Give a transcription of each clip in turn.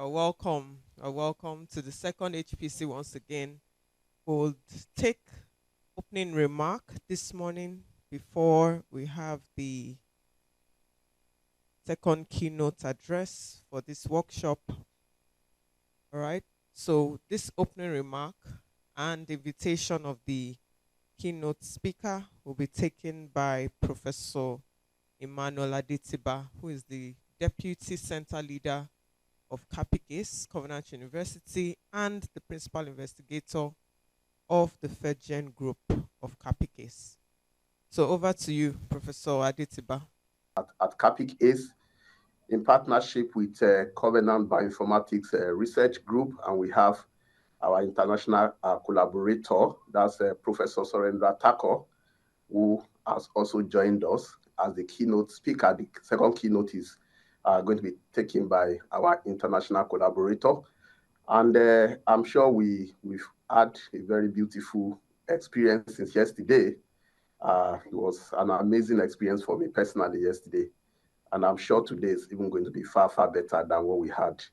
Welcome to the second HPC once again. We'll take opening remark this morning before we have the second keynote address for this workshop. All right. So this opening remark and invitation of the keynote speaker will be taken by Professor Emmanuel Adetiba, who is the Deputy Center Leader of CApIC-ACE, Covenant University, and the Principal Investigator of the FedGen Group of CApIC-ACE. So over to you, Professor Adetiba. At CApIC-ACE, in partnership with Covenant Bioinformatics Research Group, and we have our international collaborator, that's Professor Surendra Thakur, who has also joined us as the keynote speaker. The second keynote is going to be taken by our international collaborator. And I'm sure we've had a very beautiful experience since yesterday. It was an amazing experience for me personally yesterday. And I'm sure today is even going to be far, far better than what we had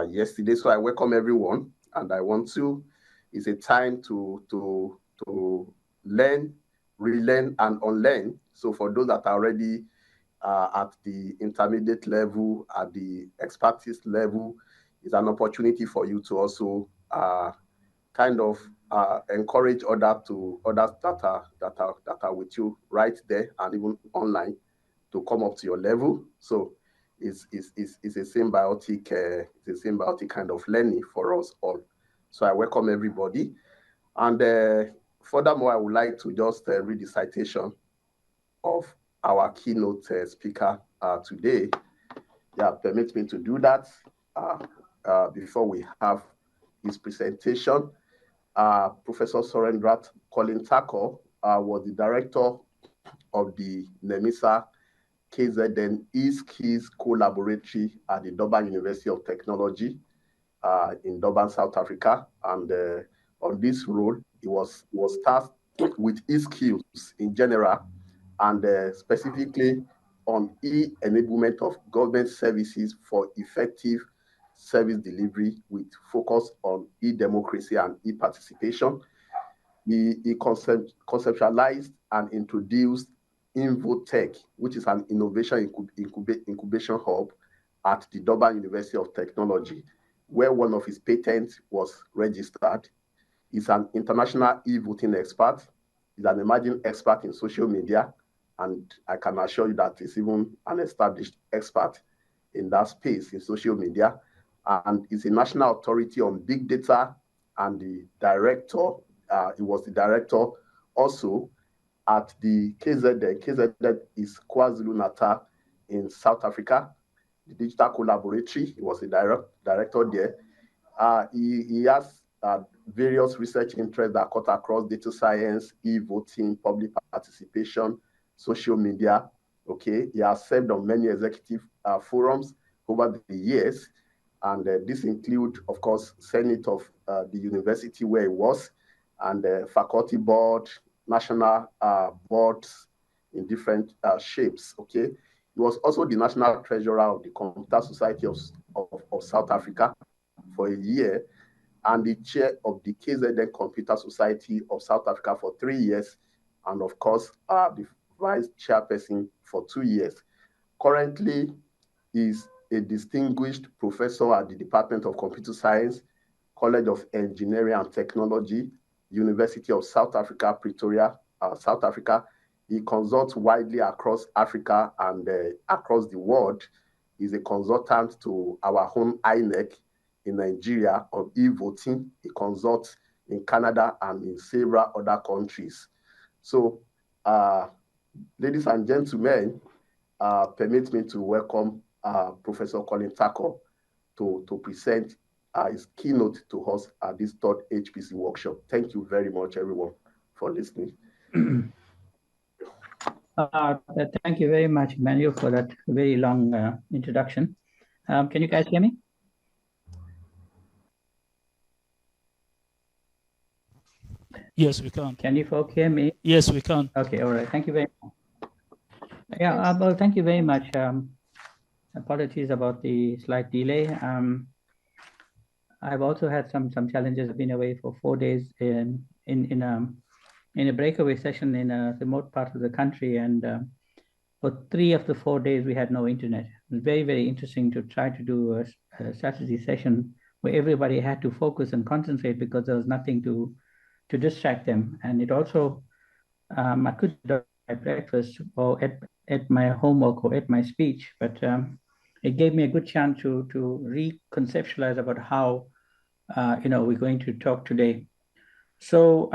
yesterday. So I welcome everyone. And I want to, it's a time to learn, relearn, and unlearn. So for those that are already at the intermediate level, at the expertise level, it's an opportunity for you to also kind of encourage others that are with you right there and even online to come up to your level. So it's a symbiotic kind of learning for us all. So I welcome everybody. And furthermore, I would like to just read the citation of our keynote speaker today. Yeah, permit me to do that before we have his presentation. Professor Surendra Thakur was the director of the NEMISA KZN HPC Co-Laboratory at the Durban University of Technology in Durban, South Africa. And on this role, he was tasked with e-skills in general and specifically on e-enablement of government services for effective service delivery with focus on e-democracy and e-participation. He conceptualized and introduced Invotech, which is an innovation incubation hub at the Durban University of Technology, where one of his patents was registered. He's an international e-voting expert. He's an emerging expert in social media, and I can assure you that he's even an established expert in that space in social media. And he's a national authority on big data and the director. He was the director also at the KZN. KZN is KwaZulu-Natal in South Africa, the Digital Collaboratory. He was the director there. He has various research interests that cut across data science, e-voting, public participation, social media. Okay, he has served on many executive forums over the years, and this include, of course, Senate of the university where he was, and faculty board, national boards in different shapes. Okay, he was also the national treasurer of the Computer Society of South Africa for a year, and the chair of the KZN Computer Society of South Africa for 3 years, and of course, the vice chairperson for 2 years. Currently, is a distinguished professor at the Department of Computer Science, College of Engineering and Technology, University of South Africa, Pretoria, South Africa. He consults widely across Africa and across the world. He's a consultant to our own INEC in Nigeria on e-voting. He consults in Canada and in several other countries. So, ladies and gentlemen, permit me to welcome Professor Thakur to present his keynote to us at this third HPC workshop. Thank you very much, everyone, for listening. Thank you very much, Emmanuel, for that very long introduction. Can you guys hear me? Yes, we can. Can you folks hear me? Yes, we can. Okay, all right. Thank you very much. Yeah, well, thank you very much. Apologies about the slight delay. I've also had some challenges. I've been away for 4 days in a breakaway session in a remote part of the country, and for 3 of the 4 days we had no internet. It was very, very interesting to try to do a strategy session where everybody had to focus and concentrate because there was nothing to distract them. And it also, I could do my breakfast or at my homework or at my speech, but it gave me a good chance to reconceptualize about how we're going to talk today. So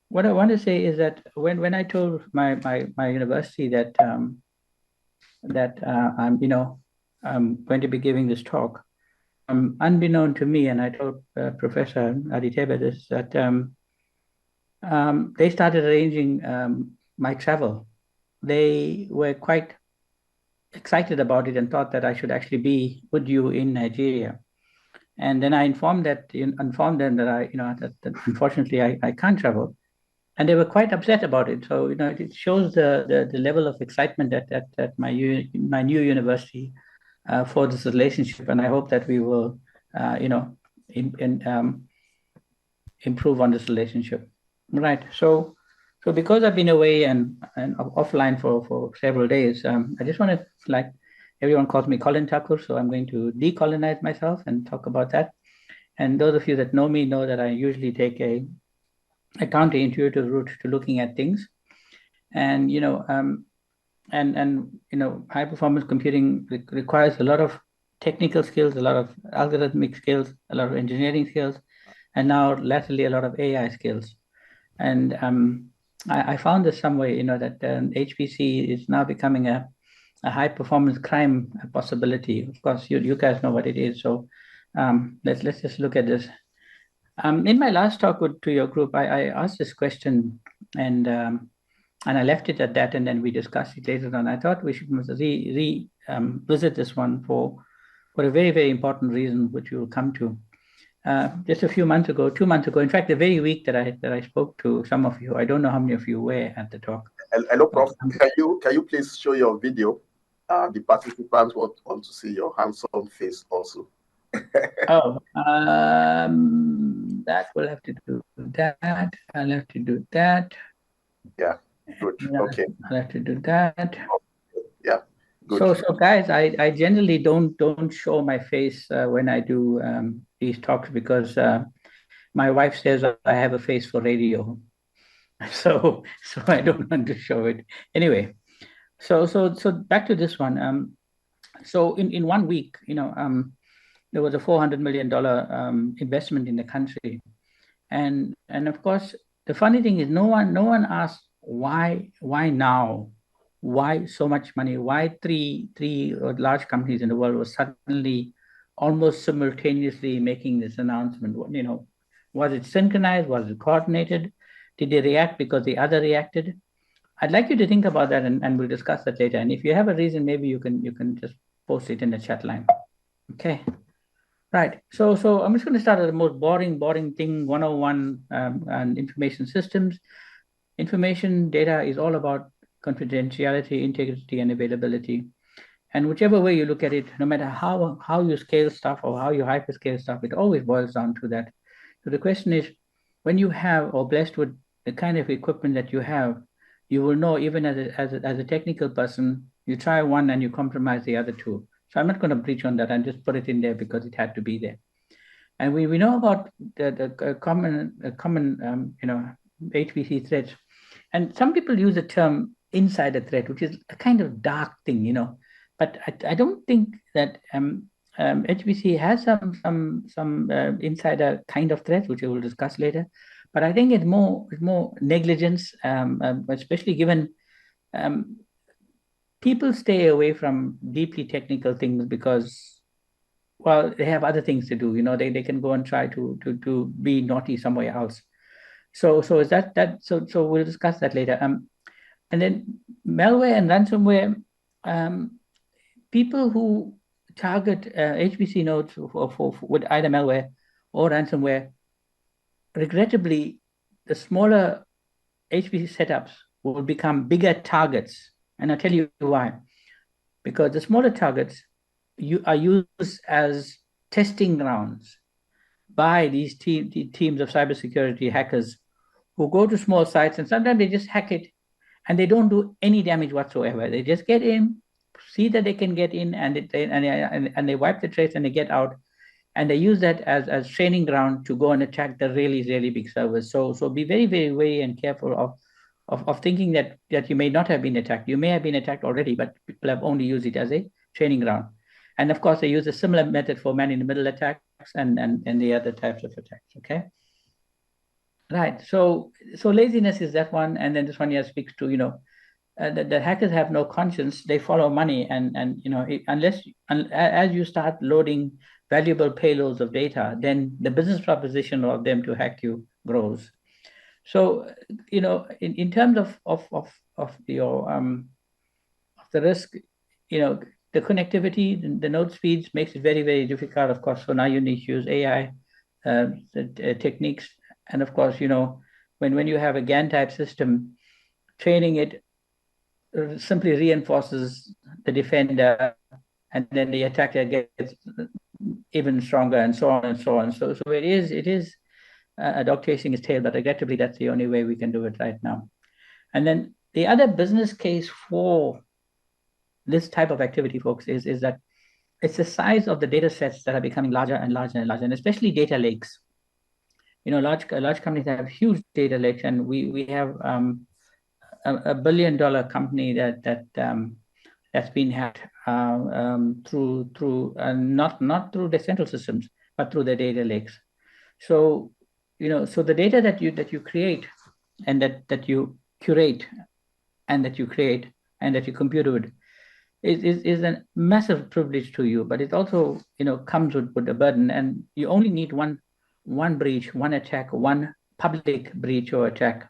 what I want to say is that when I told my university that I'm going to be giving this talk, unbeknown to me, and I told Professor Aditya this, that they started arranging my travel. They were quite excited about it and thought that I should actually be with you in Nigeria. And then I informed them that unfortunately I can't travel. And they were quite upset about it. So, it shows the level of excitement at my new university for this relationship. And I hope that we will, improve on this relationship. Right. So because I've been away and offline for several days, I just want to, everyone calls me Colin Thakur, so I'm going to decolonize myself and talk about that. And those of you that know me know that I usually take a counterintuitive route to looking at things. And high performance computing requires a lot of technical skills, a lot of algorithmic skills, a lot of engineering skills, and now latterly a lot of AI skills. And I found this some way, that HPC is now becoming a high performance crime possibility. Of course, you guys know what it is. So let's just look at this. In my last talk to your group, I asked this question, and I left it at that, and then we discussed it later on. I thought we should visit this one for a very, very important reason, which we will come to. Just a few months ago, 2 months ago, in fact, the very week that I spoke to some of you, I don't know how many of you were at the talk. Hello, Prof. Can you please show your video? The participants want to see your handsome face also. Oh, that will have to do that. I'll have to do that. Yeah, good. Okay. I'll have to do that. Yeah, good. So guys, I generally don't show my face when I do these talks because my wife says I have a face for radio, so I don't want to show it anyway. So back to this one. So in 1 week, there was a $400 million investment in the country, and of course the funny thing is no one asked why now, why so much money, why three large companies in the world were suddenly almost simultaneously making this announcement. Was it synchronized? Was it coordinated? Did they react because the other reacted? I'd like you to think about that, and we'll discuss that later. And if you have a reason, maybe you can just post it in the chat line. Okay. Right. So I'm just going to start at the most boring thing, 101, and information systems. Information data is all about confidentiality, integrity, and availability. And whichever way you look at it, no matter how you scale stuff or how you hyperscale stuff, it always boils down to that. So the question is, when you have or blessed with the kind of equipment that you have, you will know, even as a technical person, you try one and you compromise the other two. So I'm not going to preach on that. I just put it in there because it had to be there. And we know about the common HPC threats. And some people use the term insider threat, which is a kind of dark thing, But I don't think that HPC has some insider kind of threats, which we will discuss later. But I think it's more negligence, especially given people stay away from deeply technical things because, well, they have other things to do. They can go and try to be naughty somewhere else. So is that so we'll discuss that later. And then malware and ransomware, people who target HPC nodes with either malware or ransomware, regrettably, the smaller HPC setups will become bigger targets. And I'll tell you why. Because the smaller targets are used as testing grounds by these teams of cybersecurity hackers who go to small sites, and sometimes they just hack it and they don't do any damage whatsoever. They just get in, see that they can get in, and they wipe the trace and they get out. And they use that as training ground to go and attack the really, really big servers. So be very, very wary and careful of thinking that you may not have been attacked. You may have been attacked already, but people have only used it as a training ground. And of course, they use a similar method for man-in-the-middle attacks and the other types of attacks, okay? Right, so laziness is that one, and then this one here speaks to, the hackers have no conscience, they follow money, and as you start loading valuable payloads of data, then the business proposition of them to hack you grows. So, in terms of the risk, the connectivity, the node speeds makes it very, very difficult, of course. So now you need to use AI techniques. And of course, when you have a GAN type system, training it simply reinforces the defender, and then the attacker gets even stronger, and so on and so on. So it is a dog chasing its tail, but regrettably, that's the only way we can do it right now. And then the other business case for this type of activity, folks, is that it's the size of the data sets that are becoming larger and larger and larger, and especially data lakes. Large companies have huge data lakes, and we have $1 billion company that's been hacked through not through the central systems, but through the data lakes. So the data that you create and that you curate and that you create and that you compute with is a massive privilege to you, but it also comes with a burden, and you only need one breach, one attack, one public breach or attack,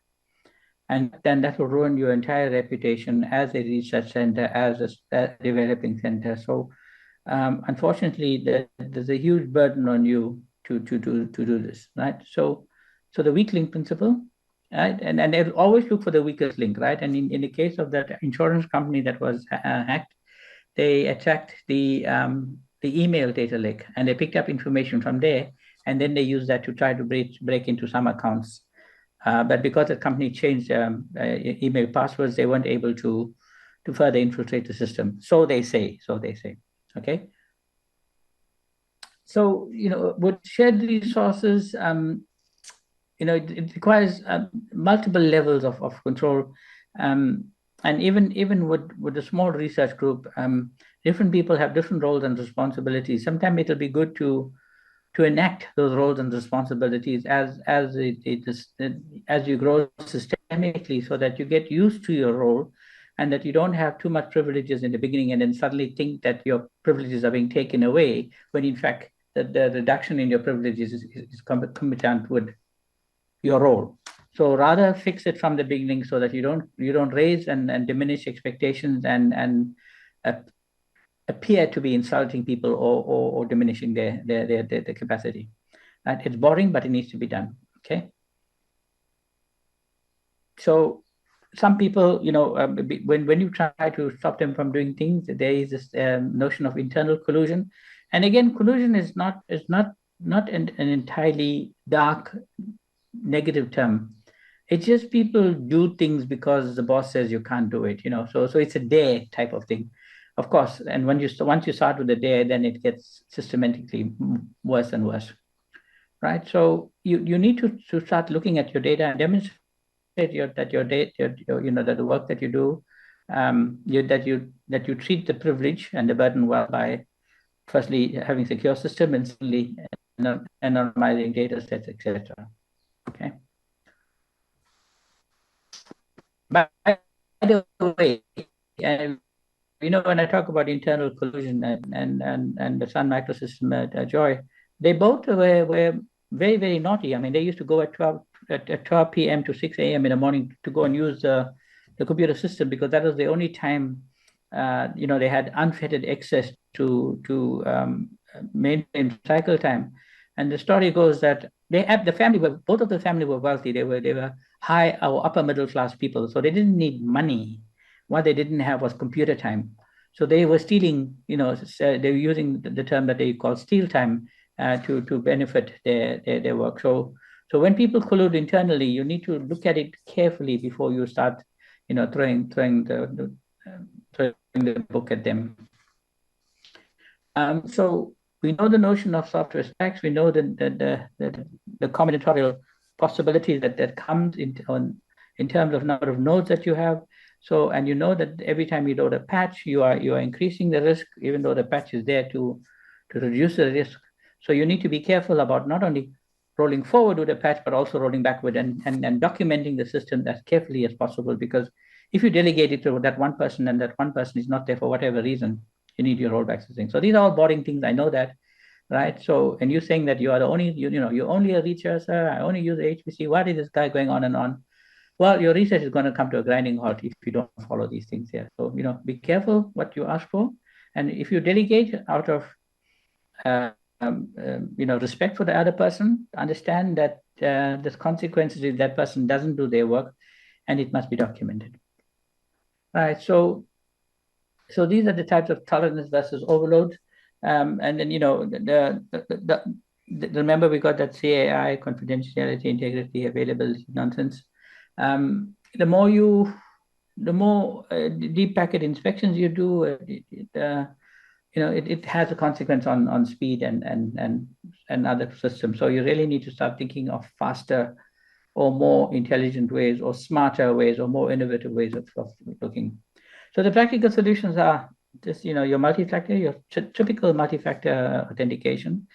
and then that will ruin your entire reputation as a research center, as a developing center. So unfortunately, there's a huge burden on you to do this, right? So the weak link principle, right? And they always look for the weakest link, right? And in the case of that insurance company that was hacked, they attacked the email data lake, and they picked up information from there, and then they used that to try to break into some accounts. But because the company changed email passwords, they weren't able to further infiltrate the system. So they say. Okay. So with shared resources, it requires multiple levels of control. And even with a small research group, different people have different roles and responsibilities. Sometimes it'll be good to enact those roles and responsibilities as you grow systemically, so that you get used to your role, and that you don't have too much privileges in the beginning and then suddenly think that your privileges are being taken away, when in fact the reduction in your privileges is concomitant with your role. So rather fix it from the beginning, so that you don't raise and diminish expectations and appear to be insulting people or diminishing their capacity. And it's boring, but it needs to be done. Okay. So some people, when you try to stop them from doing things, there is this notion of internal collusion. And again, collusion is not an entirely dark, negative term. It's just people do things because the boss says you can't do it, So it's a dare type of thing, of course. And once you start with the dare, then it gets systematically worse and worse, right? So you need to start looking at your data and demonstrate that the work that you do, that you treat the privilege and the burden well by firstly having secure system, and secondly anonymizing data sets, etc. Okay. By the way, when I talk about internal collusion and the Sun Microsystem at Joy, they both were very, very naughty. I mean, they used to go at 12 p.m. to 6 a.m. in the morning to go and use the computer system, because that was the only time they had unfettered access to maintain cycle time. And the story goes that both of the family were wealthy. They were high or upper middle class people, so they didn't need money. What they didn't have was computer time. So they were stealing, they were using the term that they call steal time to benefit their work. So when people collude internally, you need to look at it carefully before you start, throwing the book at them. So we know the notion of software stacks. We know the combinatorial possibilities that comes in terms of number of nodes that you have. So, and you know that every time you load a patch, you are increasing the risk, even though the patch is there to reduce the risk. So you need to be careful about not only rolling forward with a patch, but also rolling backward and documenting the system as carefully as possible. Because if you delegate it to that one person and that one person is not there for whatever reason, you need your rollback system. So these are all boring things. I know that, right? So, and you saying that you are the only, you're only a researcher. I only use HPC. What is this guy going on and on? Well, your research is going to come to a grinding halt if you don't follow these things here. So, be careful what you ask for. And if you delegate out of, respect for the other person, understand that there's consequences if that person doesn't do their work, and it must be documented. All right. So these are the types of tolerance versus overload. And then, remember we got that CAI, confidentiality, integrity, availability nonsense. The more deep packet inspections you do, it has a consequence on speed and other systems. So you really need to start thinking of faster or more intelligent ways or smarter ways or more innovative ways of looking. So the practical solutions are just, your multi-factor, your typical multi-factor authentication.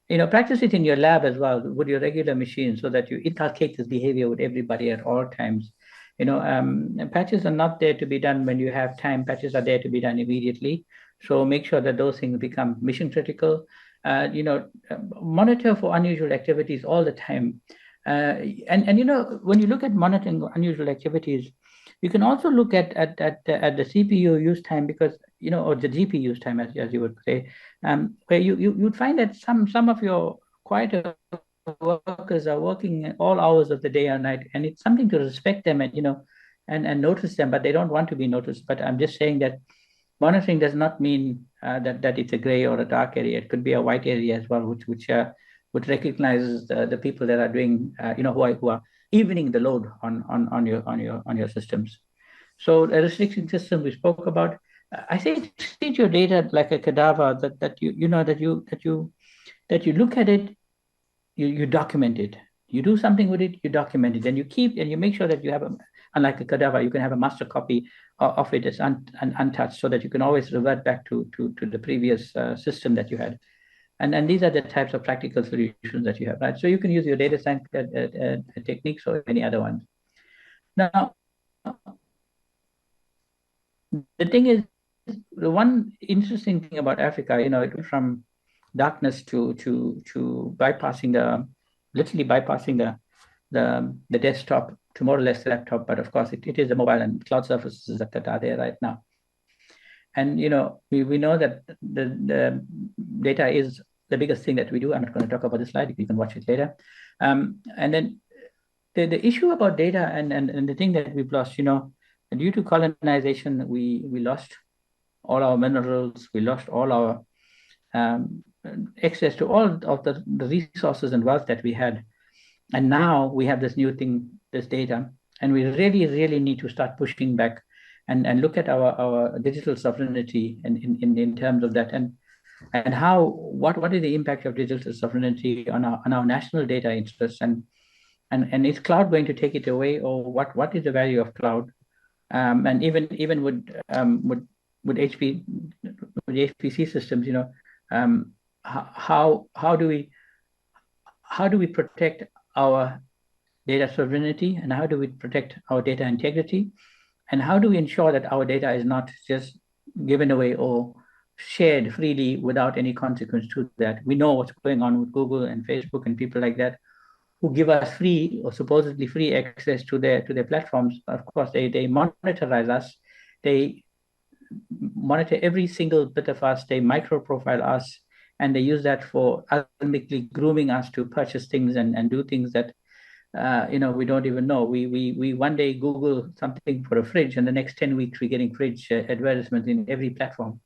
Practice it in your lab as well with your regular machine so that you inculcate this behavior with everybody at all times. Patches are not there to be done when you have time. Patches are there to be done immediately. So make sure that those things become mission critical. Monitor for unusual activities all the time. And when you look at monitoring unusual activities, you can also look at the CPU use time because, or the GPU use time, as you would say, where you'd find that some of your quieter workers are working all hours of the day or night, and it's something to respect them and notice them, but they don't want to be noticed. But I'm just saying that monitoring does not mean that it's a gray or a dark area. It could be a white area as well, which recognizes the people that are doing, who are evening the load on your systems. So a restriction system we spoke about. I say treat your data like a cadaver that you look at it, you document it. You do something with it, you document it, and you make sure that you have unlike a cadaver, you can have a master copy of it as untouched, so that you can always revert back to the previous system that you had. And these are the types of practical solutions that you have, right? So you can use your data science techniques or any other ones. Now, the thing is, the one interesting thing about Africa, it went from darkness to bypassing literally bypassing the desktop to more or less the laptop. But of course, it is the mobile and cloud services that are there right now. And we know that the data is the biggest thing that we do. I'm not going to talk about this slide. You can watch it later. And then the issue about data and the thing that we've lost, due to colonization, we lost all our minerals. We lost all our access to all of the resources and wealth that we had. And now we have this new thing, this data, and we really, really need to start pushing back and look at our digital sovereignty in terms of that, and what is the impact of digital sovereignty on our national data interests, and is cloud going to take it away, or what is the value of cloud? And even with HPC systems, how do we protect our data sovereignty, and how do we protect our data integrity, and how do we ensure that our data is not just given away or shared freely without any consequence to that? We know what's going on with Google and Facebook and people like that who give us free or supposedly free access to their platforms. Of course, they monetize us. They monitor every single bit of us. They micro-profile us, and they use that for ultimately grooming us to purchase things and do things that we don't even know. We one day Google something for a fridge, and the next 10 weeks we're getting fridge advertisements in every platform,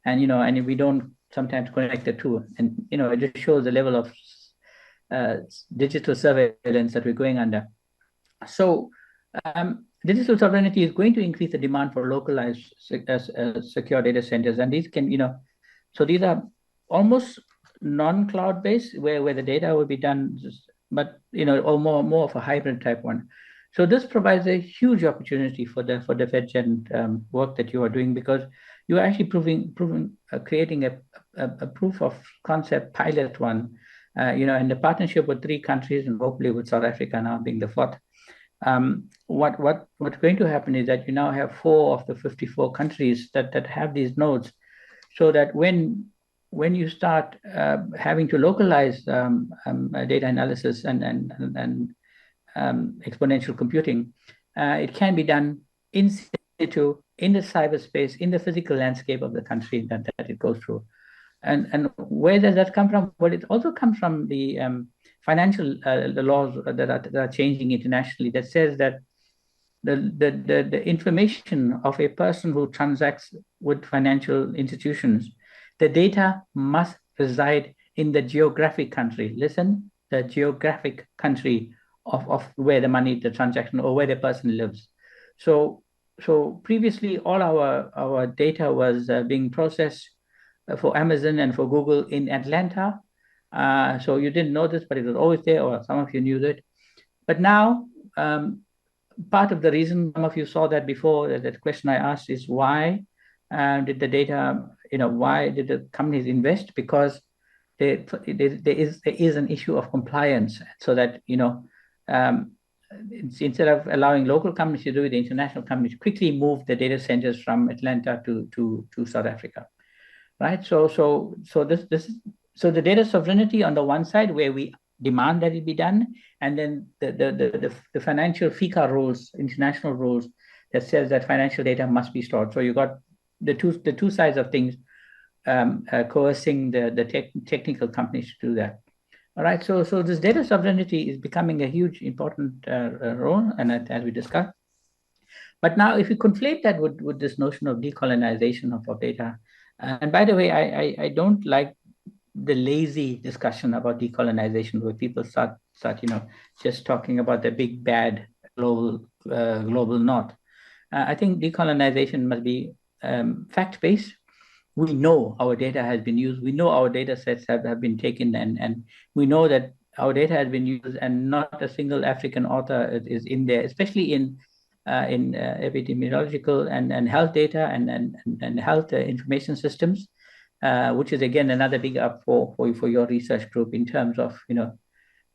and we don't sometimes connect the two, and it just shows the level of digital surveillance that we're going under. So digital sovereignty is going to increase the demand for localized secure data centers, and these can, so these are almost non-cloud based, where the data will be done, but or more of a hybrid type one. So this provides a huge opportunity for the FedGen work that you are doing, because you are actually creating a proof of concept pilot one, in the partnership with 3 countries, and hopefully with South Africa now being the 4th. What's going to happen is that you now have 4 of the 54 countries that have these nodes, so that when you start having to localize data analysis and exponential computing, it can be done in situ, in the cyberspace, in the physical landscape of the country that it goes through. And where does that come from? Well, it also comes from the financial the laws that are changing internationally, that says that the information of a person who transacts with financial institutions, the data must reside in the geographic country. Listen, the geographic country of where the money, the transaction, or where the person lives. So previously, all our data was being processed for Amazon and for Google in Atlanta. So you didn't know this, but it was always there, or some of you knew that. But now, part of the reason some of you saw that before, that question I asked is why did the data, why did the companies invest? Because there is an issue of compliance, so that, instead of allowing local companies to do it, the international companies quickly move the data centers from Atlanta to South Africa, right? So the data sovereignty on the one side, where we demand that it be done, and then the financial FICA rules, international rules, that says that financial data must be stored. So you got the two sides of things coercing the technical companies to do that. All right, so this data sovereignty is becoming a huge important role, and as we discussed. But now, if you conflate that with this notion of decolonization of data, and by the way, I don't like the lazy discussion about decolonization, where people start just talking about the big bad global north. I think decolonization must be fact-based. We know our data has been used. We know our data sets have been taken, and we know that our data has been used, and not a single African author is in there, especially in epidemiological and health data and health information systems, which is again another big up for your research group, in terms of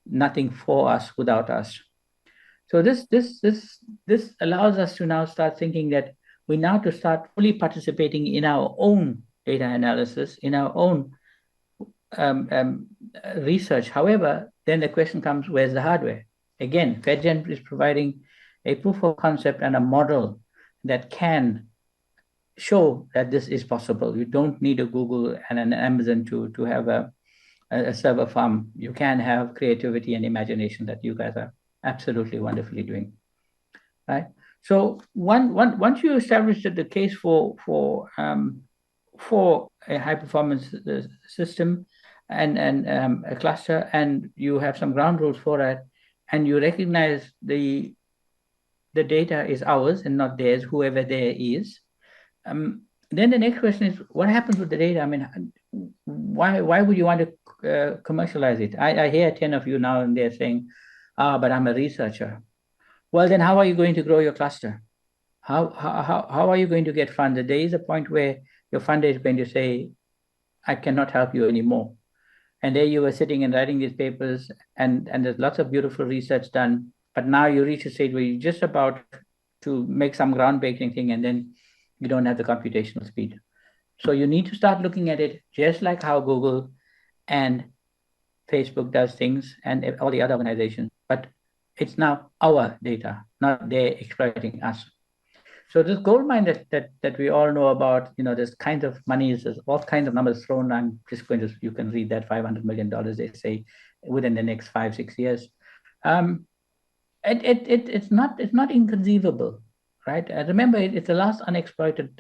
nothing for us without us. So this allows us to now start thinking that we now to start fully participating in our own data analysis, in our own research. However, then the question comes, where's the hardware? Again, FedGen is providing a proof of concept and a model that can show that this is possible. You don't need a Google and an Amazon to have a server farm. You can have creativity and imagination that you guys are absolutely wonderfully doing, right? So once you establish the case for a high performance system and a cluster, and you have some ground rules for that, and you recognize the data is ours and not theirs, whoever there is, then the next question is, what happens with the data? I mean, why would you want to commercialize it? I hear 10 of you now and they're saying, but I'm a researcher. Well, then how are you going to grow your cluster? How are you going to get funded? There is a point where your funder is going to say, I cannot help you anymore. And there you were sitting and writing these papers, and there's lots of beautiful research done, but now you reach a stage where you're just about to make some groundbreaking thing, and then you don't have the computational speed. So you need to start looking at it just like how Google and Facebook does things, and all the other organizations, but it's now our data, not they're exploiting us. So this gold mine that we all know about, there's kinds of monies, there's all kinds of numbers thrown. I'm just going to, you can read that $500 million, they say, within the next 5-6 years. It's not inconceivable, right? Remember, it's the last unexploited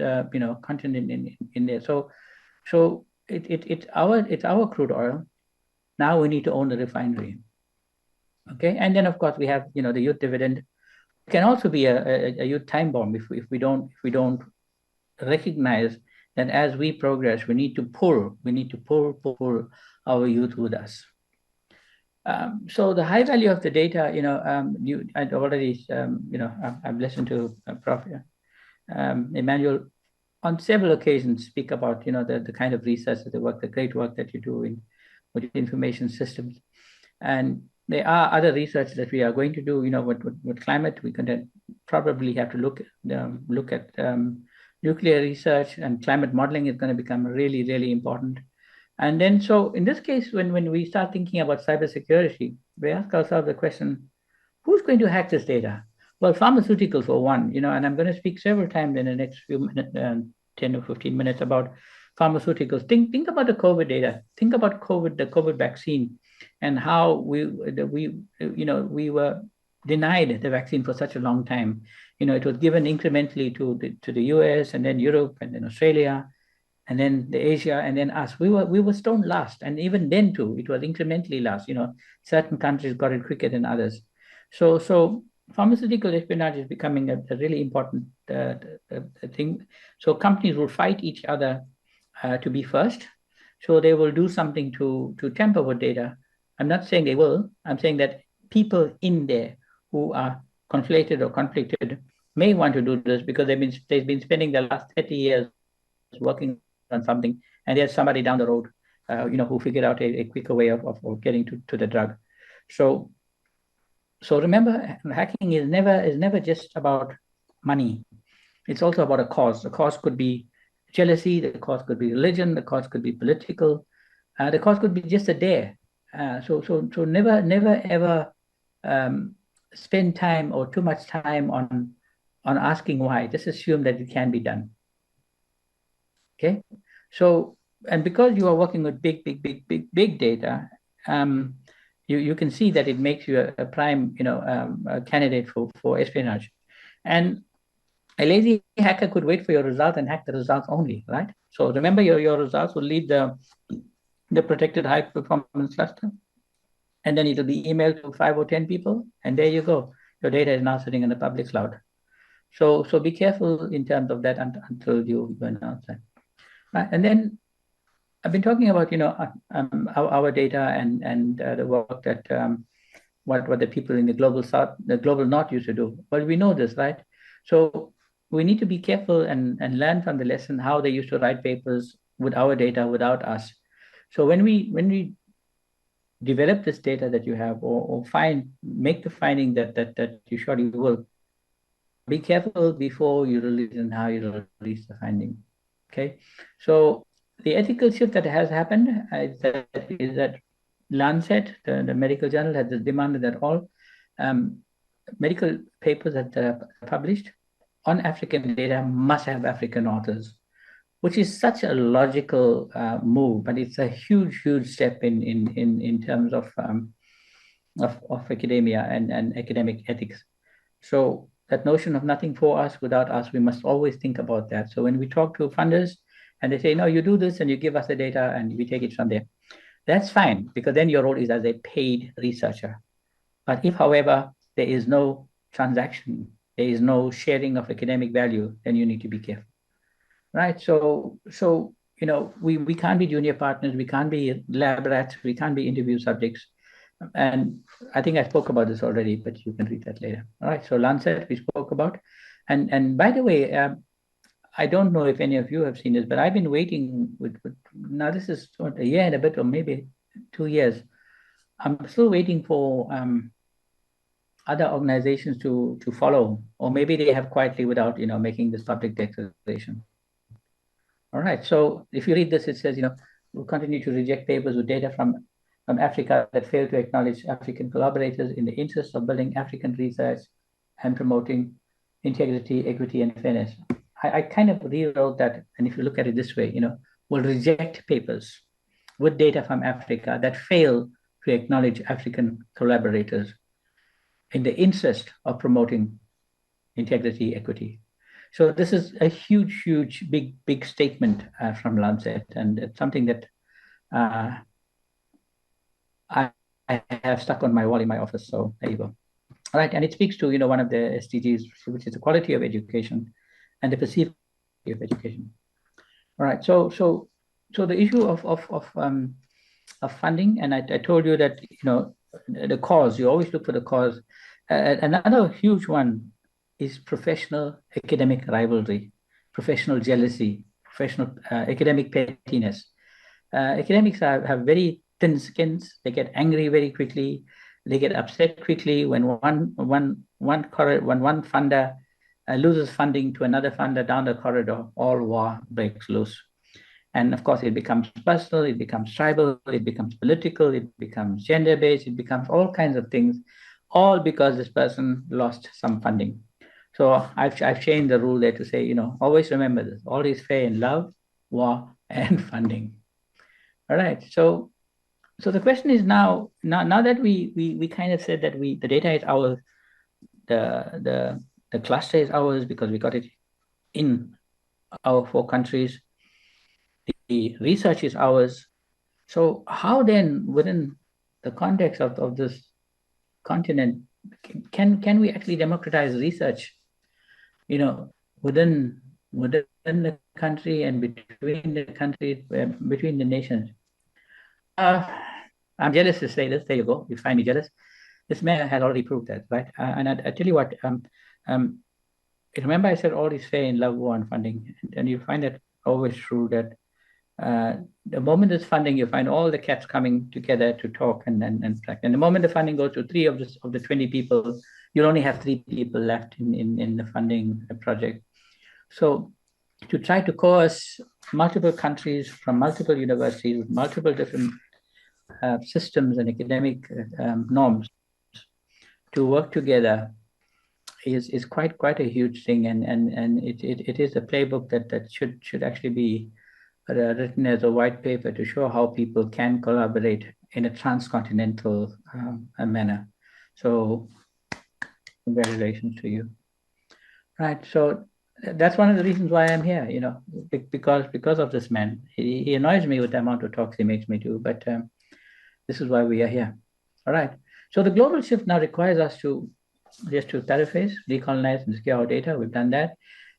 continent in there. So it's our crude oil. Now we need to own the refinery. Okay, and then of course we have the youth dividend. It can also be a youth time bomb if we don't recognize that as we progress, we need to pull our youth with us. So the high value of the data, I'd already, I've listened to Prof. Emmanuel on several occasions speak about, the kind of research, the great work that you do with information systems. And there are other research that we are going to do, with climate. We can probably have to look at nuclear research, and climate modeling is going to become really, really important. And then, so in this case, when we start thinking about cybersecurity, we ask ourselves the question, who's going to hack this data? Well, pharmaceuticals for one, and I'm going to speak several times in the next few minutes, 10 or 15 minutes about pharmaceuticals. Think about the COVID data. Think about the COVID vaccine, and how we were denied the vaccine for such a long time. It was given incrementally to the US, and then Europe, and then Australia, and then the Asia, and then us. We were stone last, and even then too, it was incrementally last. Certain countries got it quicker than others. So pharmaceutical espionage is becoming a really important thing. So companies will fight each other to be first. So they will do something to tamper with data. I'm not saying they will. I'm saying that people in there who are conflated or conflicted may want to do this because they've been spending the last 30 years working on something, and there's somebody down the road, who figured out a quicker way of getting to the drug. So remember, hacking is never just about money. It's also about a cause. The cause could be jealousy. The cause could be religion. The cause could be political. The cause could be just a dare. So never ever spend time or too much time on asking why. Just assume that it can be done. Okay, so, and because you are working with big data, you can see that it makes you a prime, a candidate for espionage. And a lazy hacker could wait for your result and hack the results only, right? So remember, your results will leave the protected high performance cluster, and then it'll be emailed to 5 or 10 people, and there you go. Your data is now sitting in the public cloud. So be careful in terms of that until you announce that. Right. And then I've been talking about, our data and the work that what the people in the global south, the global north used to do. Well, we know this, right? So we need to be careful and learn from the lesson how they used to write papers with our data without us. So when we develop this data that you have, or make the finding that you surely will, be careful before you release and how you release the finding. Okay, so the ethical shift that has happened is that Lancet, the medical journal, has demanded that all medical papers that are published on African data must have African authors, which is such a logical move, but it's a huge step in terms of academia and academic ethics. So that notion of nothing for us without us, we must always think about that. So when we talk to funders and they say, no, you do this and you give us the data and we take it from there, that's fine, because then your role is as a paid researcher. But if, however, there is no transaction, there is no sharing of academic value, then you need to be careful, right? So we can't be junior partners, we can't be lab rats, we can't be interview subjects. And I think I spoke about this already, but you can read that later. All right, so Lancet we spoke about. And by the way, I don't know if any of you have seen this, but I've been waiting with now this is a year and a bit, or maybe 2 years. I'm still waiting for other organizations to follow, or maybe they have quietly without making this public declaration. All right, so if you read this, it says, we'll continue to reject papers with data from Africa that fail to acknowledge African collaborators in the interest of building African research and promoting integrity, equity, and fairness. I kind of rewrote that, and if you look at it this way, we'll reject papers with data from Africa that fail to acknowledge African collaborators in the interest of promoting integrity, equity. So this is a huge, big statement from Lancet, and it's something that I have stuck on my wall in my office. So there you go. All right, and it speaks to one of the SDGs, which is the quality of education and the perceived quality of education. All right, so the issue of funding, and I told you that the cause. You always look for the cause. Another huge one is professional academic rivalry, professional jealousy, professional academic pettiness. Academics have very thin skins. They get angry very quickly. They get upset quickly when one funder loses funding to another funder down the corridor. All war breaks loose. And of course, it becomes personal, it becomes tribal, it becomes political, it becomes gender-based, it becomes all kinds of things, all because this person lost some funding. So I've changed the rule there to say, always remember this: all is fair in love, war, and funding. All right. So the question is now that we kind of said that the data is ours, the cluster is ours because we got it in our 4 countries. The research is ours. So how then, within the context of this continent, can we actually democratize research, within the country and between the countries, between the nations? I'm jealous to say this. There you go. You find me jealous. This man has already proved that, right? And I tell you what, remember I said all is fair in love, war, and funding, and you find that always true that the moment there's funding, you find all the cats coming together to talk and the moment the funding goes to 3 of the 20 people, you'll only have 3 people left in the funding project. So to try to coerce multiple countries from multiple universities with multiple different systems and academic norms to work together is quite a huge thing, and it is a playbook that should actually be written as a white paper to show how people can collaborate in a transcontinental manner. So congratulations to you. Right, so that's one of the reasons why I'm here, because of this man. He annoys me with the amount of talks he makes me do, but this is why we are here. All right, so the global shift now requires us to, just to paraphrase, decolonize and secure our data. We've done that.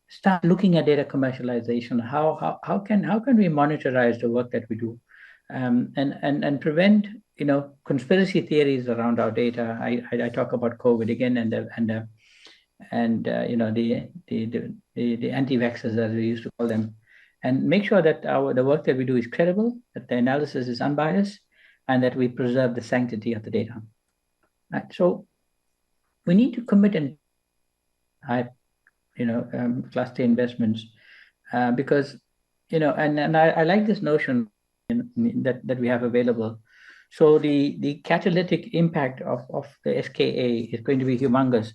Start looking at data commercialization. How can we monetize the work that we do, and prevent conspiracy theories around our data. I talk about COVID again and the anti-vaxxers, as we used to call them, and make sure that the work that we do is credible, that the analysis is unbiased, and that we preserve the sanctity of the data. Right. So we need to commit and cluster investments, because and I like this notion that we have available. So the catalytic impact of the SKA is going to be humongous.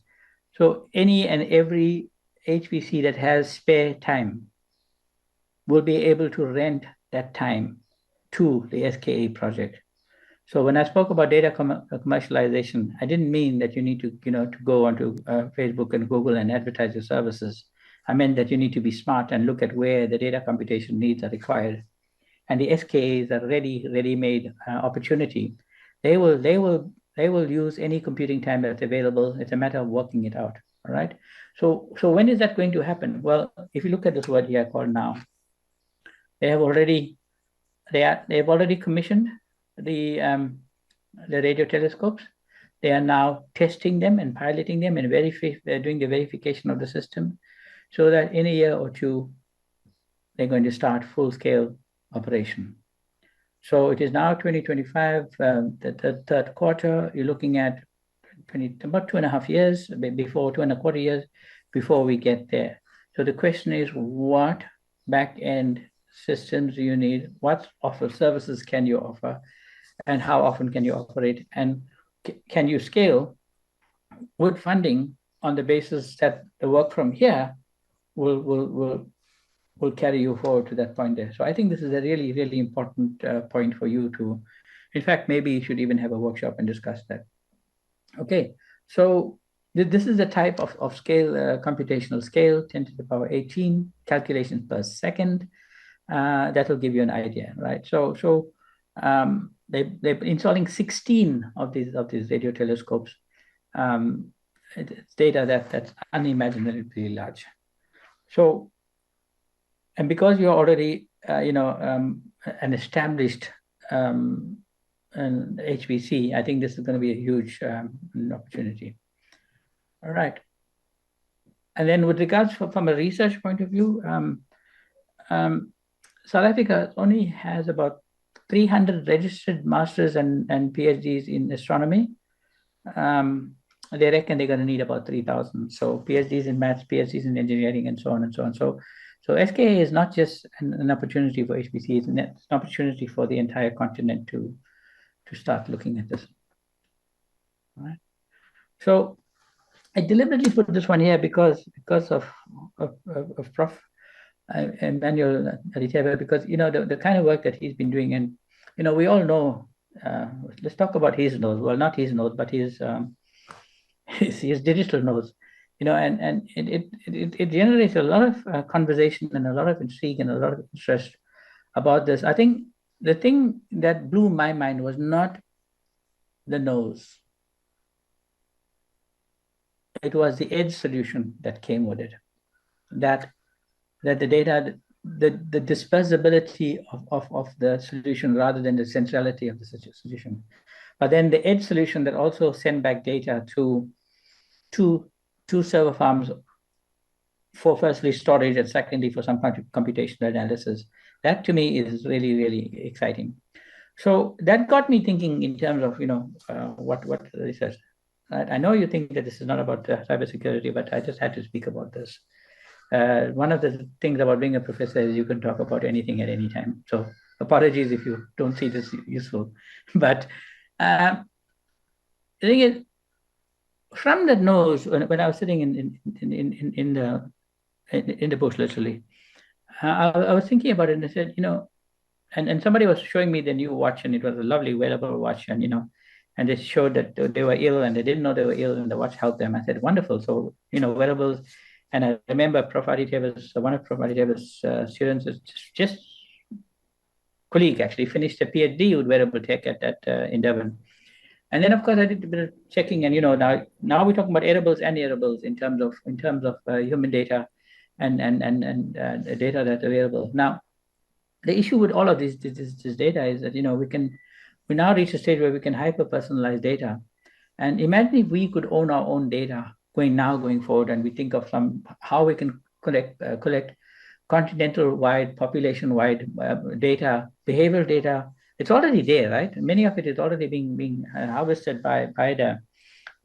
So any and every HPC that has spare time will be able to rent that time to the SKA project. So when I spoke about data commercialization, I didn't mean that you need to, to go onto Facebook and Google and advertise your services. I meant that you need to be smart and look at where the data computation needs are required. And the SKAs are ready-made opportunity. They will use any computing time that's available. It's a matter of working it out. All right. So when is that going to happen? Well, if you look at this word here called now, they've already commissioned the radio telescopes. They are now testing them and piloting them and they're doing the verification of the system, so that in a year or 2, they're going to start full-scale operation. So it is now 2025, the third quarter. You're looking at about 2.5 years, before 2.25 years before we get there. So the question is, what back-end systems do you need? What offer services can you offer? And how often can you operate? And can you scale with funding on the basis that the work from here will carry you forward to that point there? So I think this is a really, really important point for you to, in fact, maybe you should even have a workshop and discuss that. Okay, So this is the type of scale, computational scale, 10 to the power 18 calculations per second. That will give you an idea, right? So they're installing 16 of these radio telescopes. It's data that's unimaginably large. So, and because you're already, an established an HPC, I think this is going to be a huge opportunity. All right. And then with regards from a research point of view, South Africa only has about 300 registered masters and PhDs in astronomy. They reckon they're going to need about 3,000. So PhDs in maths, PhDs in engineering, and so on and so on. So SKA is not just an opportunity for HPC, it's an opportunity for the entire continent to start looking at this. All right. So I deliberately put this one here because of Prof. Emmanuel Aditya, because the kind of work that he's been doing, and we all know. Let's talk about his nose. Well, not his nose, but his digital nose. And it generates a lot of conversation and a lot of intrigue and a lot of interest about this. I think the thing that blew my mind was not the nose. It was the edge solution that came with it. That the data, the dispersibility of the solution rather than the centrality of the solution. But then the edge solution that also sent back data to two server farms for firstly storage and secondly for some kind of computational analysis. That to me is really, really exciting. So that got me thinking in terms of, what research. Right? I know you think that this is not about cybersecurity, but I just had to speak about this. One of the things about being a professor is you can talk about anything at any time. So apologies if you don't see this useful. But the thing is, from that nose, when I was sitting in the bush, literally, I was thinking about it, and I said, and somebody was showing me the new watch, and it was a lovely wearable watch, and and they showed that they were ill and they didn't know they were ill, and the watch helped them. I said, wonderful. So wearables. And I remember Prof. Aditya was one of Prof. Aditya's students, just colleague actually finished a PhD with wearable tech in Durban. And then of course I did a bit of checking, and now we're talking about wearables and wearables in terms of human data and data that's available. Now, the issue with all of this data is that we now reach a stage where we can hyper personalize data, and imagine if we could own our own data going forward, and we think of how we can collect continental-wide, population-wide data, behavioral data. It's already there, right? Many of it is already being harvested by the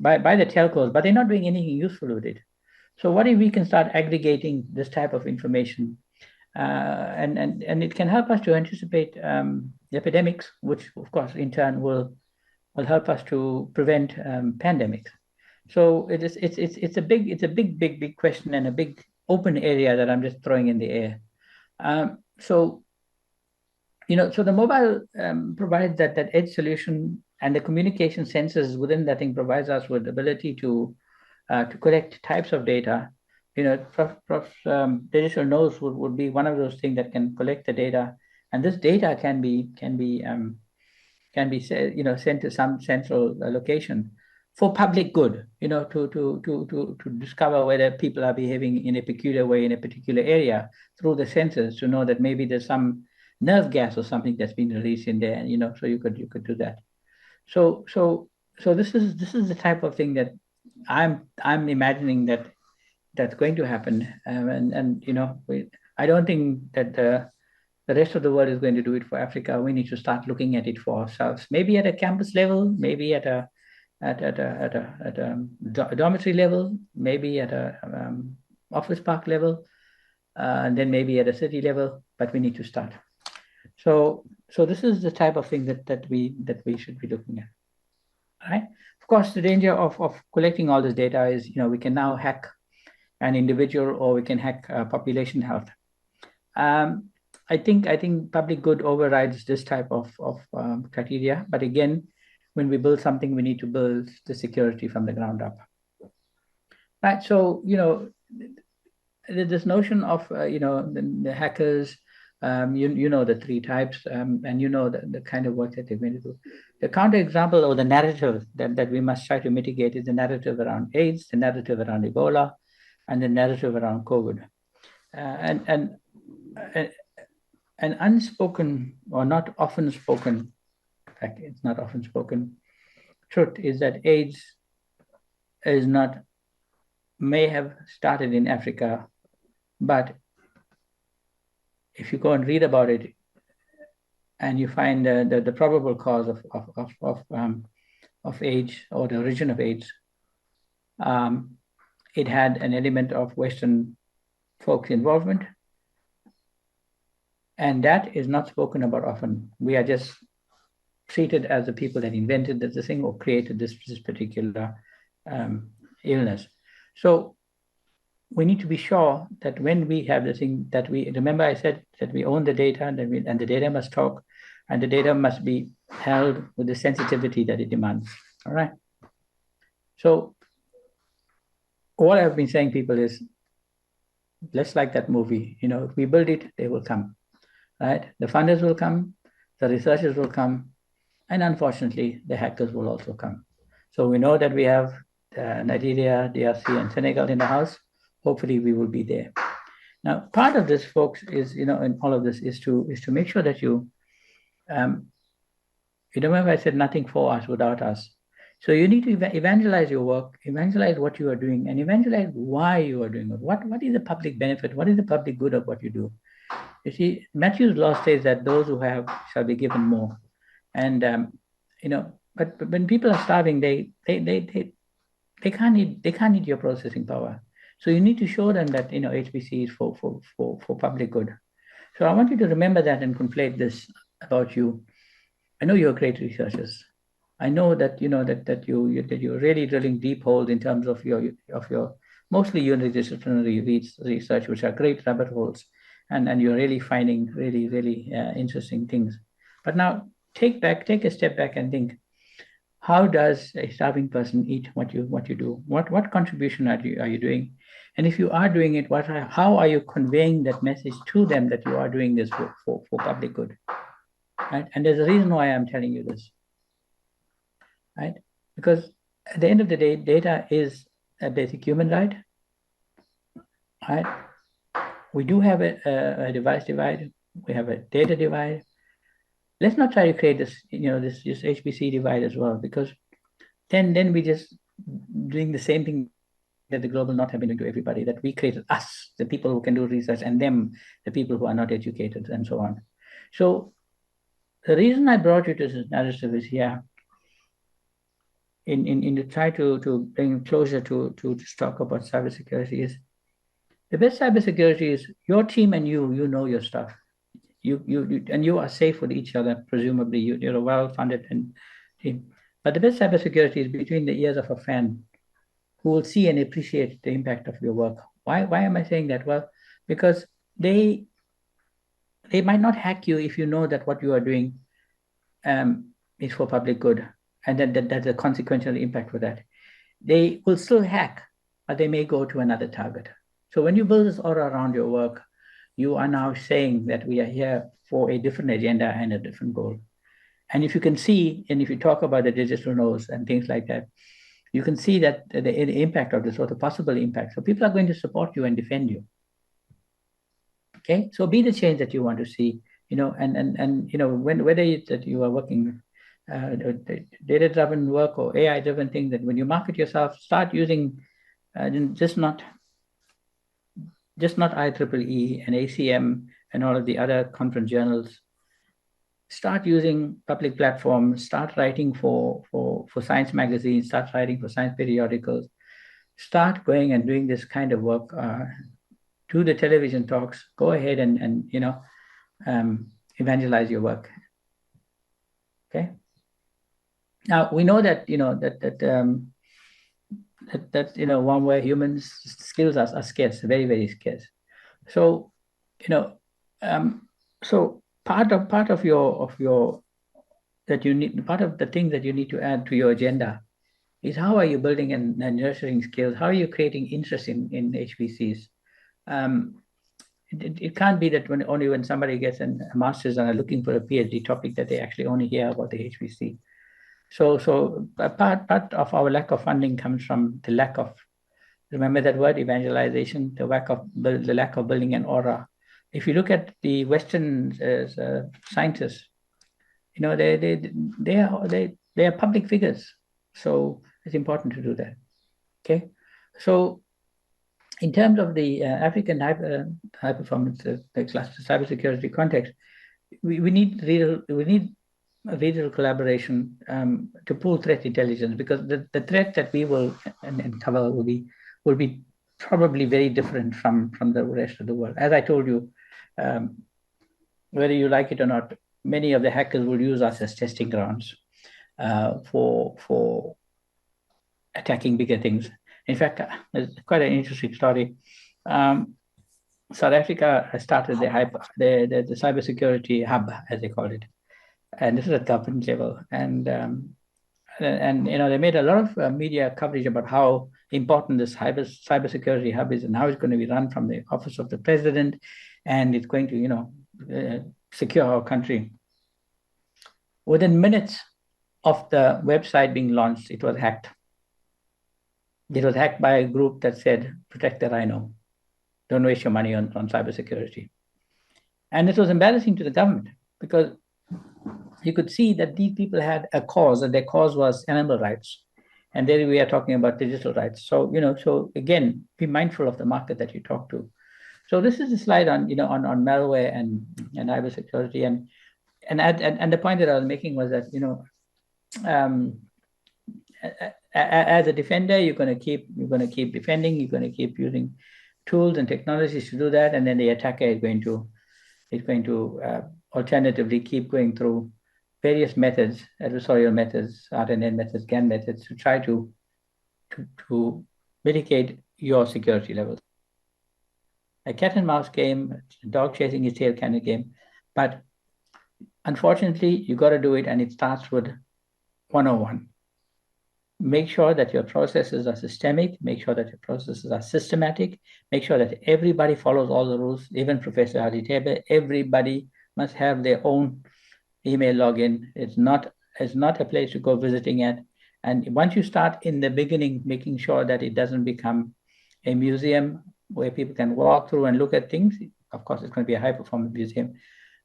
telcos, but they're not doing anything useful with it. So what if we can start aggregating this type of information, and it can help us to anticipate epidemics, which of course in turn will help us to prevent pandemics. So it's a big question and a big open area that I'm just throwing in the air. So the mobile provides that edge solution, and the communication sensors within that thing provides us with the ability to collect types of data. Prof. Digital nose would be one of those things that can collect the data, and this data can be sent to some central location for public good, to discover whether people are behaving in a peculiar way in a particular area through the sensors, to know that maybe there's some nerve gas or something that's been released in there, so you could do that. So this is the type of thing that I'm imagining that's going to happen, I don't think that the rest of the world is going to do it for Africa. We need to start looking at it for ourselves, maybe at a campus level, maybe at a dormitory level, maybe at a office park level, and then maybe at a city level. But we need to start. So this is the type of thing that we should be looking at. All right. Of course, the danger of collecting all this data is we can now hack an individual, or we can hack population health. I think public good overrides this type of criteria. But again, when we build something, we need to build the security from the ground up. Right. So, this notion of, the hackers, you know the three types, and the kind of work that they're going to do. The counterexample or the narrative that we must try to mitigate is the narrative around AIDS, the narrative around Ebola, and the narrative around COVID. And an unspoken or not often spoken, in fact, it's not often spoken, truth is that AIDS may have started in Africa, but if you go and read about it and you find the probable cause of AIDS or the origin of AIDS, it had an element of Western folks' involvement. And that is not spoken about often. We are just treated as the people that invented this thing or created this particular illness. So we need to be sure that when we have the thing that remember I said that we own the data and the data must talk and the data must be held with the sensitivity that it demands, all right? So all I've been saying people is, let's like that movie, if we build it, they will come, right? The funders will come, the researchers will come, and unfortunately, the hackers will also come. So we know that we have Nigeria, DRC, and Senegal in the house. Hopefully, we will be there. Now, part of this, folks, is in all of this is to make sure that you remember I said nothing for us without us. So you need to evangelize your work, evangelize what you are doing, and evangelize why you are doing it. What is the public benefit? What is the public good of what you do? You see, Matthew's law says that those who have shall be given more. And but when people are starving, they can't need your processing power. So you need to show them that HPC is for public good. So I want you to remember that and conflate this about you. I know you're great researchers. I know that that you're really drilling deep holes in terms of your mostly unidisciplinary research, which are great rabbit holes, and you're really finding really interesting things. But now take a step back and think, how does a starving person eat what you do? What contribution are you doing? And if you are doing it, how are you conveying that message to them that you are doing this for public good? Right? And there's a reason why I'm telling you this. Right? Because at the end of the day, data is a basic human right. Right? We do have a device divide. We have a data divide. Let's not try to create this, this HPC divide as well, because then we just doing the same thing that the global north have been doing to everybody, that we created us, the people who can do research, and them, the people who are not educated, and so on. So the reason I brought you to this narrative is here, in to try to bring closer to talk about cybersecurity, is the best cybersecurity is your team and you know your stuff. You are safe with each other, presumably. You're a well-funded team. But the best cybersecurity is between the ears of a fan who will see and appreciate the impact of your work. Why am I saying that? Well, because they might not hack you if you know that what you are doing is for public good, and that there's a consequential impact for that. They will still hack, but they may go to another target. So when you build this aura around your work, you are now saying that we are here for a different agenda and a different goal. And if you can see, and if you talk about the digital nose and things like that, you can see that the impact of this, or the possible impact. So people are going to support you and defend you. Okay, so be the change that you want to see, whether it's that you are working data-driven work or AI-driven thing, that when you market yourself, start using just not IEEE and ACM and all of the other conference journals. Start using public platforms, start writing for science magazines, start writing for science periodicals, start going and doing this kind of work, do the television talks, go ahead and evangelize your work. Okay. Now we know that one where humans skills are scarce, very, very scarce. So so part of your that you need, part of the things that you need to add to your agenda is how are you building and nurturing skills? How are you creating interest in HPCs? It can't be that only when somebody gets a master's and are looking for a PhD topic that they actually only hear about the HPC. So a part of our lack of funding comes from the lack of, remember that word, evangelization, the lack of building an aura. If you look at the Western scientists, they are public figures. So it's important to do that. Okay, so in terms of the African high performance cluster cybersecurity context, we need regional collaboration to pool threat intelligence, because the threat that we will uncover will be probably very different from the rest of the world. As I told you, whether you like it or not, many of the hackers will use us as testing grounds for attacking bigger things. In fact, it's quite an interesting story. South Africa started the cybersecurity hub, as they called it, and this is at government level. And they made a lot of media coverage about how important this cybersecurity hub is and how it's going to be run from the office of the president, and it's going to secure our country. Within minutes of the website being launched, it was hacked. It was hacked by a group that said, "Protect the rhino. Don't waste your money on cybersecurity." And it was embarrassing to the government, because you could see that these people had a cause, and their cause was animal rights. And there we are talking about digital rights. So, so again, be mindful of the market that you talk to. So this is a slide on malware and cybersecurity. And the point that I was making was that, as a defender, you're going to keep defending, you're going to keep using tools and technologies to do that, and then the attacker is going to alternatively keep going through various methods, adversarial methods, RNN methods, GAN methods, to try to mitigate your security levels. A cat and mouse game, a dog chasing his tail kind of game, but unfortunately, you got to do it, and it starts with 101. Make sure that your processes are systemic, make sure that your processes are systematic, make sure that everybody follows all the rules, even Professor Haditebe, everybody must have their own email login. It's not a place to go visiting at. And once you start in the beginning, making sure that it doesn't become a museum where people can walk through and look at things. Of course, it's going to be a high-performance museum.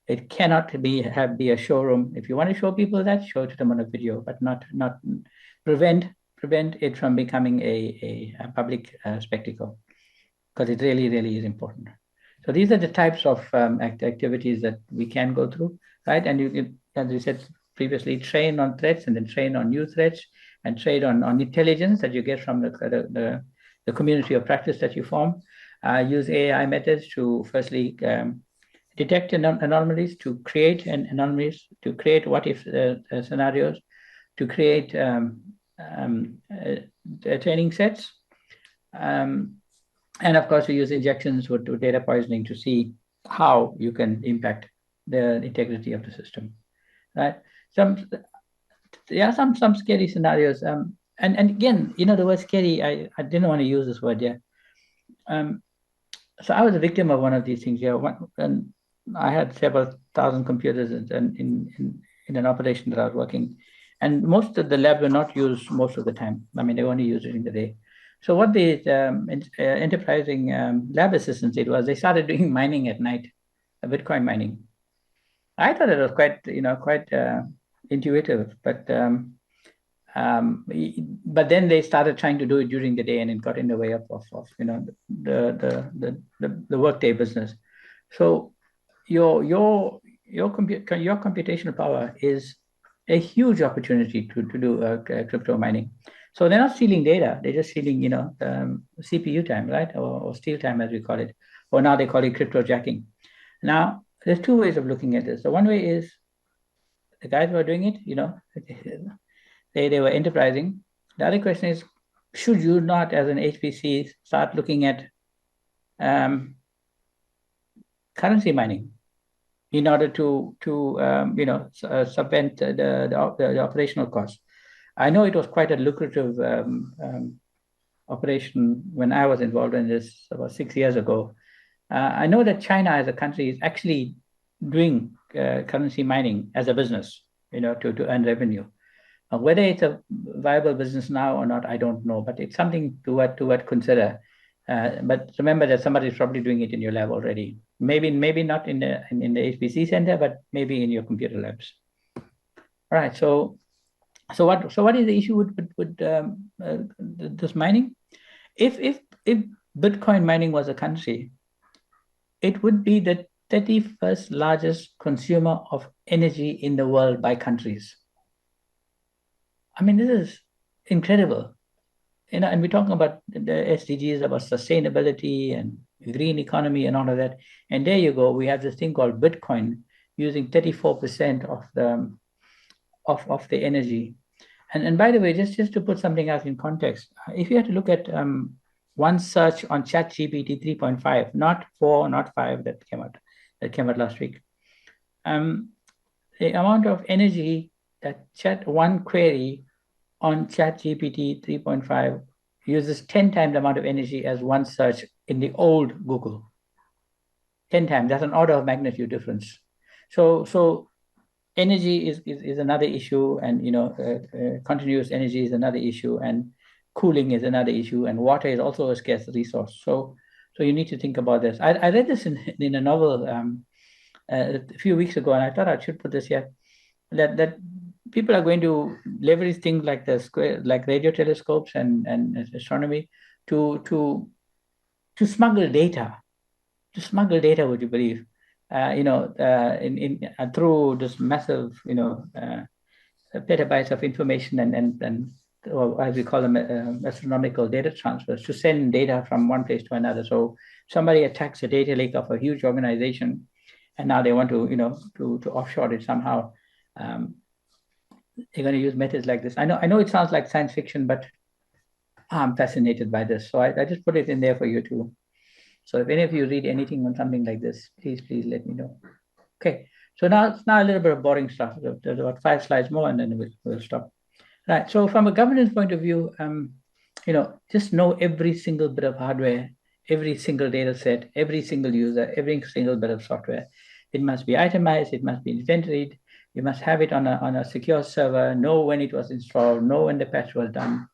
It cannot be a showroom. If you want to show people that, show it to them on a video, but not prevent it from becoming a public spectacle, because it really, really is important. So these are the types of activities that we can go through, right? And you, as we said previously, train on threats, and then train on new threats, and train on intelligence that you get from the community of practice that you form. Use AI methods to firstly detect anomalies, to create anomalies, to create what-if scenarios, to create training sets. And of course, we use injections with data poisoning to see how you can impact the integrity of the system. Right? Some scary scenarios. And again, the word scary, I didn't want to use this word yet. So I was a victim of one of these things here. And I had several thousand computers in an operation that I was working. And most of the lab were not used most of the time. I mean, they only used during the day. So what the enterprising lab assistants did was they started doing mining at night, Bitcoin mining. I thought it was quite intuitive, but then they started trying to do it during the day, and it got in the way of the workday business. So your computational power is a huge opportunity to do crypto mining. So they're not stealing data; they're just stealing, CPU time, right, or steal time, as we call it, or now they call it crypto jacking. Now, there's two ways of looking at this. So one way is the guys who are doing it, they were enterprising. The other question is, should you not, as an HPC, start looking at currency mining? in order to subvent the operational costs. I know it was quite a lucrative operation when I was involved in this about 6 years ago. I know that China as a country is actually doing currency mining as a business, to earn revenue. Whether it's a viable business now or not, I don't know, but it's something to what consider. But remember that somebody is probably doing it in your lab already. Maybe not in the HPC center, but maybe in your computer labs. All right. So what is the issue with this mining? If Bitcoin mining was a country, it would be the 31st largest consumer of energy in the world by countries. I mean, this is incredible. And we're talking about the SDGs, about sustainability and green economy and all of that. And there you go. We have this thing called Bitcoin using 34% of the energy. And by the way, just to put something else in context, if you had to look at one search on ChatGPT 3.5, not 4, not 5 that came out last week, the amount of energy that one query on ChatGPT 3.5 uses 10 times the amount of energy as one search in the old Google. 10 times. That's an order of magnitude difference. So energy is another issue, and continuous energy is another issue, and cooling is another issue, and water is also a scarce resource. So you need to think about this. I read this in a novel a few weeks ago, and I thought I should put this here. That people are going to leverage things like radio telescopes and astronomy to smuggle data. To smuggle data, would you believe? Through this massive, petabytes of information and or as we call them, astronomical data transfers, to send data from one place to another. So somebody attacks a data lake of a huge organization, and now they want to, to offshore it somehow. They're going to use methods like this. I know it sounds like science fiction, but I'm fascinated by this. So I just put it in there for you too. So if any of you read anything on something like this, please let me know. Okay. So now a little bit of boring stuff. There's about 5 slides more, and then we'll stop. Right. So from a governance point of view, just know every single bit of hardware, every single data set, every single user, every single bit of software. It must be itemized. It must be inventoried. You must have it on a secure server. Know when it was installed. Know when the patch was done.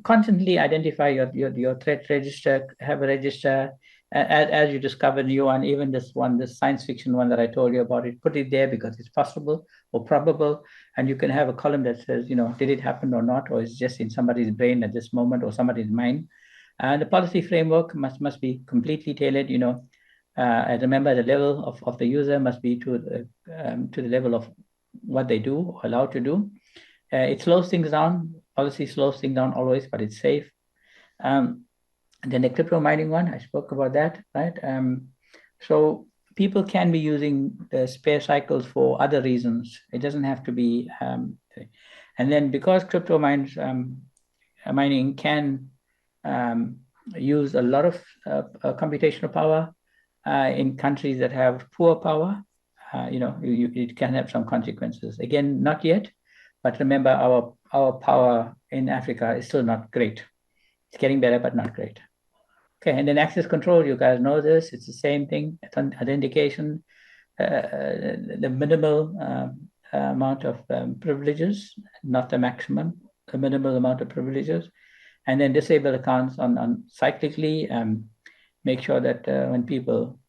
Constantly identify your threat register. Have a register. As you discover new one, even this science fiction one that I told you about, put it there because it's possible or probable, and you can have a column that says, did it happen or not, or it's just in somebody's brain at this moment or somebody's mind. And the policy framework must be completely tailored. I remember the level of the user must be to the level of what they do or allowed to do. It slows things down. Policy slows things down always, but it's safe. And then the crypto mining one, I spoke about that, right? So people can be using the spare cycles for other reasons. It doesn't have to be. And then because crypto mining can use a lot of computational power in countries that have poor power, it can have some consequences. Again, not yet, but remember our power in Africa is still not great. It's getting better, but not great. Okay, and then access control, you guys know this. It's the same thing. Authentication, the minimal amount of privileges, not the maximum, the minimal amount of privileges. And then disable accounts on cyclically. Make sure that when people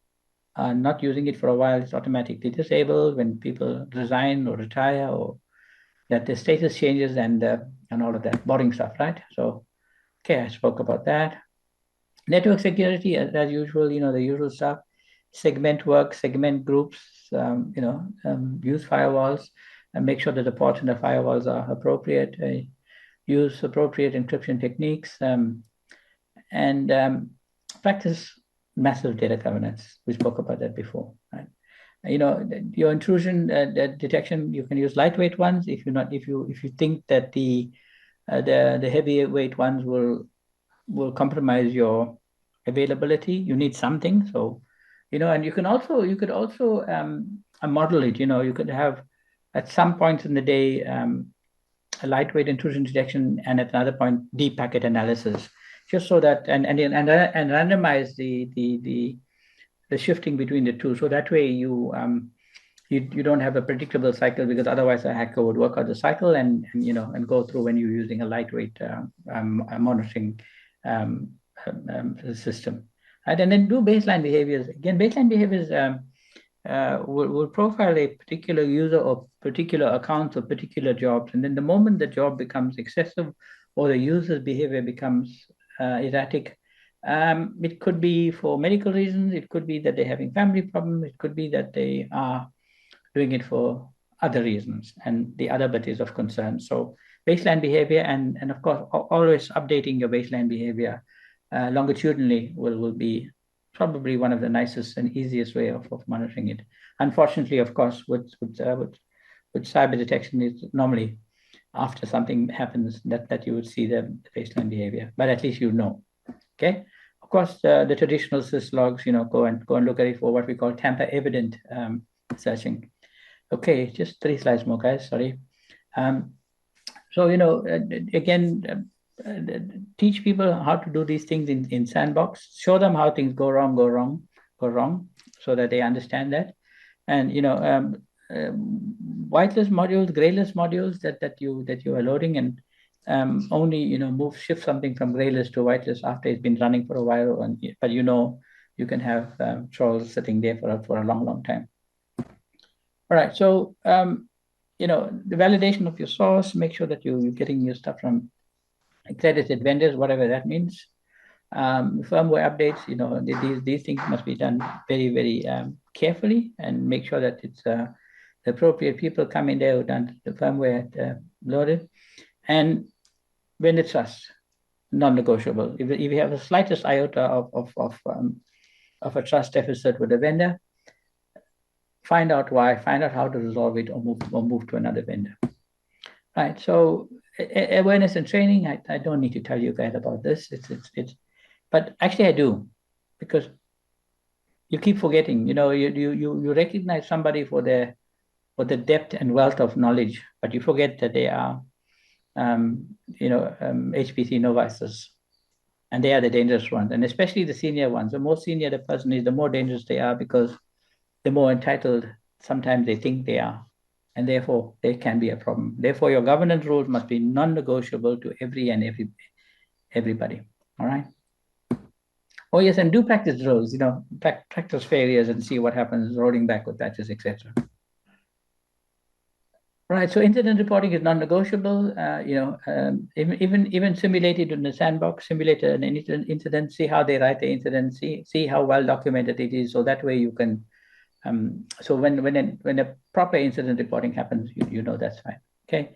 are not using it for a while, it's automatically disabled. When people resign or retire, or that the status changes and all of that boring stuff, right? So, okay, I spoke about that. Network security, as usual, the usual stuff. Segment work, segment groups, use firewalls, and make sure that the ports in the firewalls are appropriate. Use appropriate encryption techniques, and practice massive data governance. We spoke about that before, right? Your intrusion detection, you can use lightweight ones. If you think that the heavyweight ones will compromise your availability, you need something. So and you could also model it. You could have at some points in the day a lightweight intrusion detection, and at another point deep packet analysis, just so that and randomize the shifting between the two, so that way you don't have a predictable cycle, because otherwise a hacker would work out the cycle and go through when you're using a lightweight monitoring system. Right? And then do baseline behaviors. Again, baseline behaviors will profile a particular user or particular accounts or particular jobs. And then the moment the job becomes excessive or the user's behavior becomes erratic, it could be for medical reasons. It could be that they're having family problems. It could be that they are doing it for other reasons, and the other bit is of concern. So baseline behavior, and of course, always updating your baseline behavior longitudinally will be probably one of the nicest and easiest way of monitoring it. Unfortunately, of course, with cyber detection, it's normally after something happens that you would see the baseline behavior, but at least you know. Okay. Of course, the traditional syslogs, go and look at it for what we call tamper evident searching. Okay, just 3 slides more, guys. Sorry. So again, teach people how to do these things in sandbox. Show them how things go wrong, so that they understand that. And whitelist modules, graylist modules that you are loading, and only shift something from graylist to whitelist after it's been running for a while. But you can have trolls sitting there for a long time. All right, so the validation of your source, make sure that you're getting your stuff from accredited vendors, whatever that means. Firmware updates, these things must be done very, very carefully, and make sure that it's the appropriate people come in there who done the firmware loaded. And vendor trust, non-negotiable. If you have the slightest iota of a trust deficit with a vendor, find out why, find out how to resolve it, or move to another vendor. Right. So awareness and training, I don't need to tell you guys about this. But actually I do, because you keep forgetting. You recognize somebody for the depth and wealth of knowledge, but you forget that they are HPC novices, and they are the dangerous ones, and especially the senior ones. The more senior the person is, the more dangerous they are, because the more entitled sometimes they think they are, and therefore they can be a problem. Therefore, your governance rules must be non-negotiable to everybody. All right. Oh yes, and do practice drills. Practice failures and see what happens, rolling back with patches, etc. Right. So incident reporting is non-negotiable. Even simulated in the sandbox, simulate an incident, see how they write the incident, see how well documented it is, so that way you can. So when a proper incident reporting happens, you know that's fine. Okay.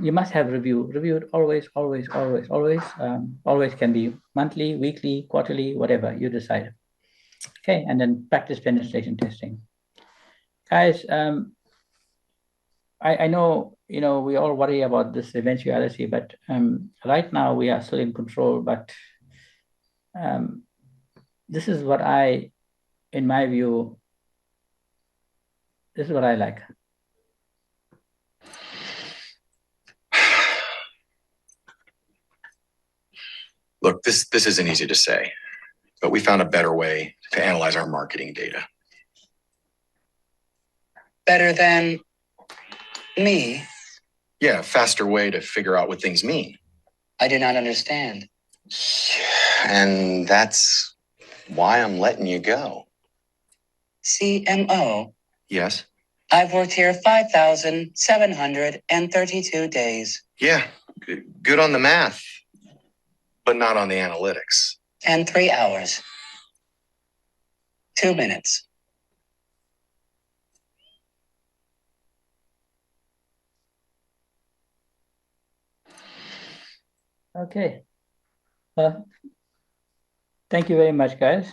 You must have review. Review it always. Always can be monthly, weekly, quarterly, whatever you decide. Okay, and then practice penetration testing. Guys, I know we all worry about this eventuality, but right now we are still in control. But this is what in my view, this is what I like. Look, this isn't easy to say, but we found a better way to analyze our marketing data. Better than me? Yeah, a faster way to figure out what things mean. I do not understand. And that's why I'm letting you go. CMO? Yes? I've worked here 5,732 days. Yeah, good on the math, but not on the analytics. And 3 hours. 2 minutes. Okay. Thank you very much, guys.